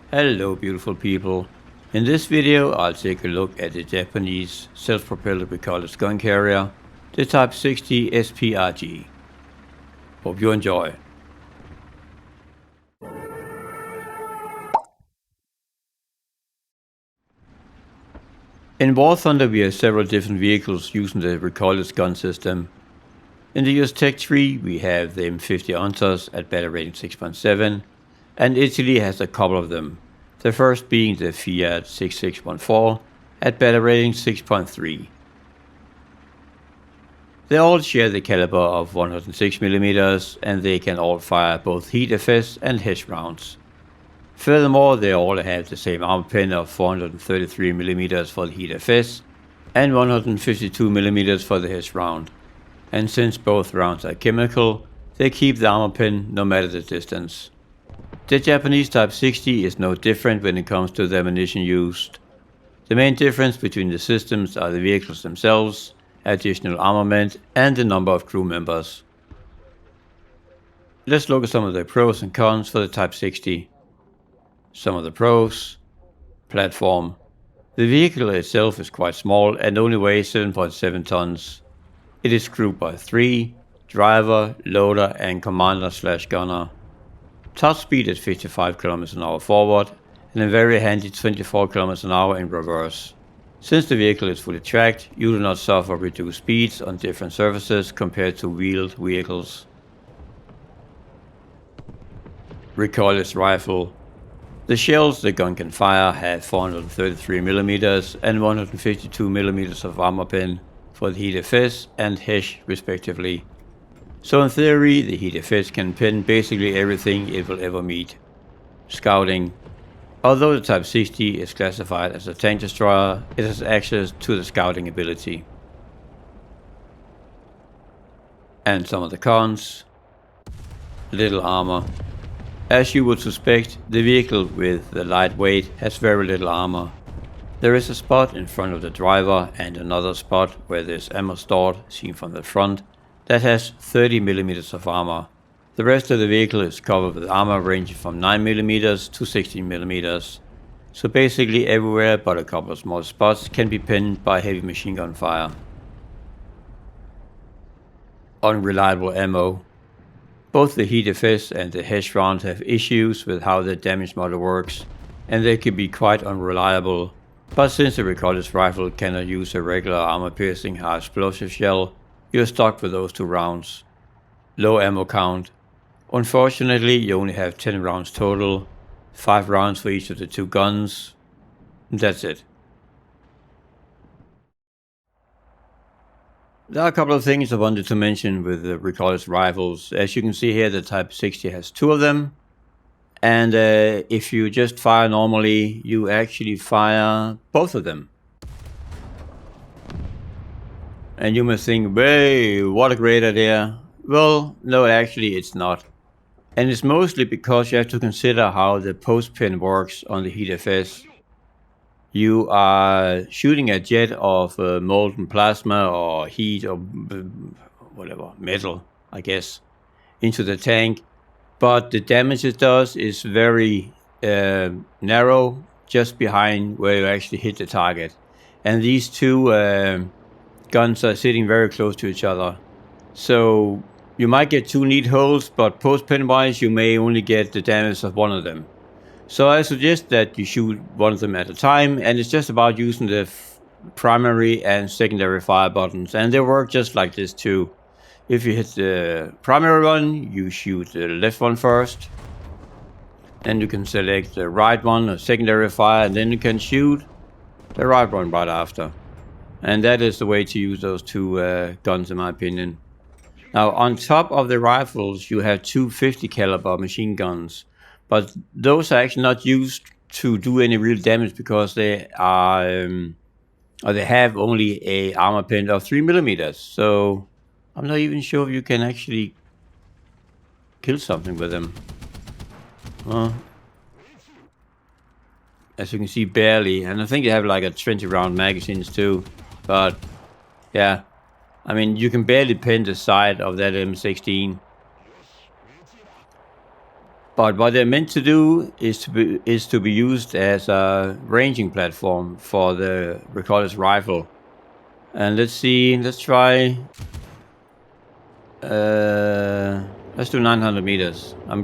Hello beautiful people. In this video I'll take a look at the Japanese self-propelled recoilless gun carrier, the Type 60 SPRG. Hope you enjoy. In War Thunder we have several different vehicles using the recoilless gun system. In the US Tech tree we have the M50 Hunters at battle rating 6.7, and Italy has a couple of them. The first being the Fiat 6614 at battle rating 6.3. They all share the caliber of 106mm and they can all fire both heat FS and HESH rounds. Furthermore, they all have the same armor pen of 433mm for the heat FS and 152mm for the HESH round. And since both rounds are chemical, they keep the armor pen no matter the distance. The Japanese Type 60 is no different when it comes to the ammunition used. The main difference between the systems are the vehicles themselves, additional armament, and the number of crew members. Let's look at some of the pros and cons for the Type 60. Some of the pros. Platform. The vehicle itself is quite small and only weighs 7.7 tons. It is crewed by 3, driver, loader, and commander/gunner. Top speed at 55 km/h forward and a very handy 24 km/h in reverse. Since the vehicle is fully tracked, you do not suffer reduced speeds on different surfaces compared to wheeled vehicles. Recoilless rifle. The shells the gun can fire have 433mm and 152mm of armor pen for the heat FS and HESH respectively. So in theory, the heat FS can pin basically everything it will ever meet. Scouting. Although the Type 60 is classified as a tank destroyer, it has access to the scouting ability. And some of the cons. Little armor. As you would suspect, the vehicle with the light weight has very little armor. There is a spot in front of the driver and another spot where there's ammo stored, seen from the front, that has 30mm of armor. The rest of the vehicle is covered with armor ranging from 9mm to 16mm. So basically everywhere but a couple of small spots can be pinned by heavy machine gun fire. Unreliable ammo. Both the heat FS and the HESH rounds have issues with how the damage model works, and they can be quite unreliable. But since the recoilless rifle cannot use a regular armor-piercing high explosive shell, you're stuck with those 2 rounds. Low ammo count. Unfortunately, you only have 10 rounds total, 5 rounds for each of the 2 guns. That's it. There are a couple of things I wanted to mention with the recoilless rifles. As you can see here, the Type 60 has 2 of them. And if you just fire normally, you actually fire both of them. And you must think, "Hey, what a great idea." Well, no, actually it's not. And it's mostly because you have to consider how the post pin works on the heat FS. You are shooting a jet of molten plasma or heat or whatever, metal, I guess, into the tank. But the damage it does is very narrow, just behind where you actually hit the target. And these 2 guns are sitting very close to each other. So you might get 2 neat holes, but post-pin wise you may only get the damage of one of them. So I suggest that you shoot one of them at a time, and it's just about using the primary and secondary fire buttons, and they work just like this too. If you hit the primary one, you shoot the left one first. Then you can select the right one or secondary fire, and then you can shoot the right one right after. And that is the way to use those 2 guns in my opinion. Now on top of the rifles you have 2 50 caliber machine guns, but those are actually not used to do any real damage because they are or they have only a armor pen of 3mm. So I'm not even sure if you can actually kill something with them. As you can see, barely. And I think they have like a 20 round magazines too. But yeah, I mean, you can barely pin the side of that M16. But what they're meant to do is to be used as a ranging platform for the recoilless rifle. And let's see, let's try. Let's do 900 meters. I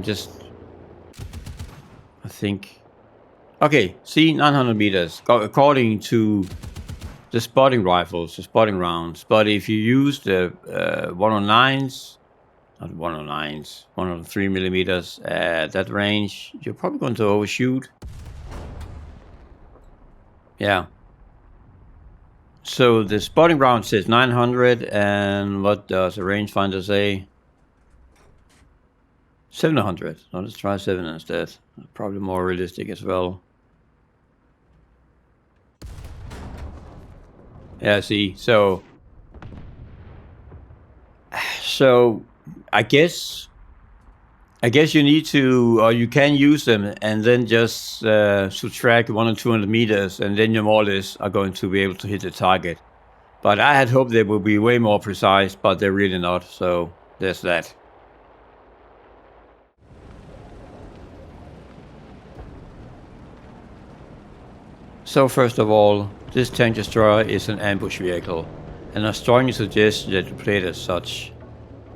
think. Okay, see, 900 meters. According to the spotting rifles, the spotting rounds. But if you use the 109s, not 109s, 103 millimeters at that range, you're probably going to overshoot. Yeah. So the spotting round says 900, and what does the rangefinder say? 700. So let's try 7 instead. Probably more realistic as well. Yeah, see, so I guess you need to, or you can use them and then just subtract 100 or 200 meters, and then you more or less are going to be able to hit the target. But I had hoped they would be way more precise, but they're really not, so there's that. So first of all, this tank destroyer is an ambush vehicle, and I strongly suggest that you play it as such.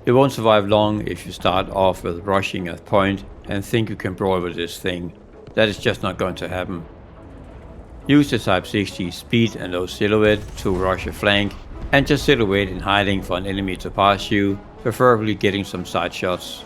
It won't survive long if you start off with rushing at point and think you can brawl with this thing. That is just not going to happen. Use the Type 60 speed and low silhouette to rush a flank, and just sit and wait in hiding for an enemy to pass you, preferably getting some side shots.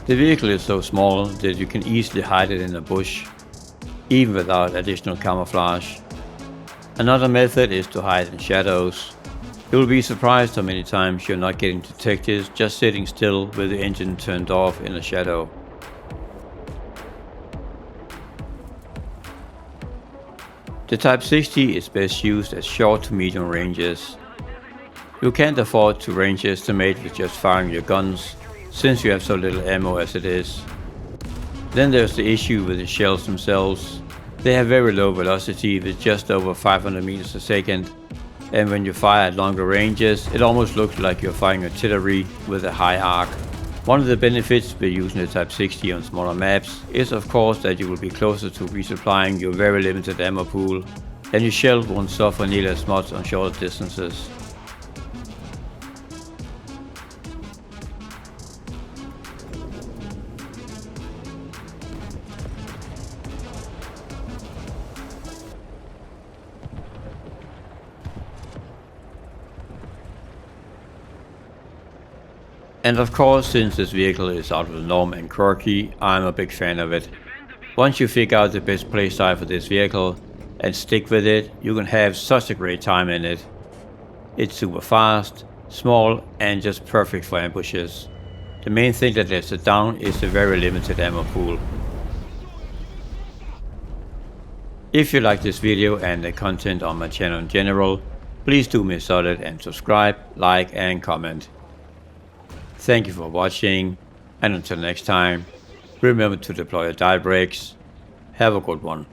The vehicle is so small that you can easily hide it in a bush, even without additional camouflage. Another method is to hide in shadows. You will be surprised how many times you're not getting detected just sitting still with the engine turned off in a shadow. The Type 60 is best used at short to medium ranges. You can't afford to range estimate with just firing your guns, since you have so little ammo as it is. Then there's the issue with the shells themselves. They have very low velocity with just over 500 meters a second, and when you fire at longer ranges, it almost looks like you're firing artillery with a high arc. One of the benefits with using the Type 60 on smaller maps is of course that you will be closer to resupplying your very limited ammo pool, and your shell won't suffer nearly as much on shorter distances. And of course, since this vehicle is out of the norm and quirky, I'm a big fan of it. Once you figure out the best playstyle for this vehicle and stick with it, you can have such a great time in it. It's super fast, small, and just perfect for ambushes. The main thing that lets it down is the very limited ammo pool. If you like this video and the content on my channel in general, please do me a solid and subscribe, like, and comment. Thank you for watching, and until next time, remember to deploy your dive brakes. Have a good one.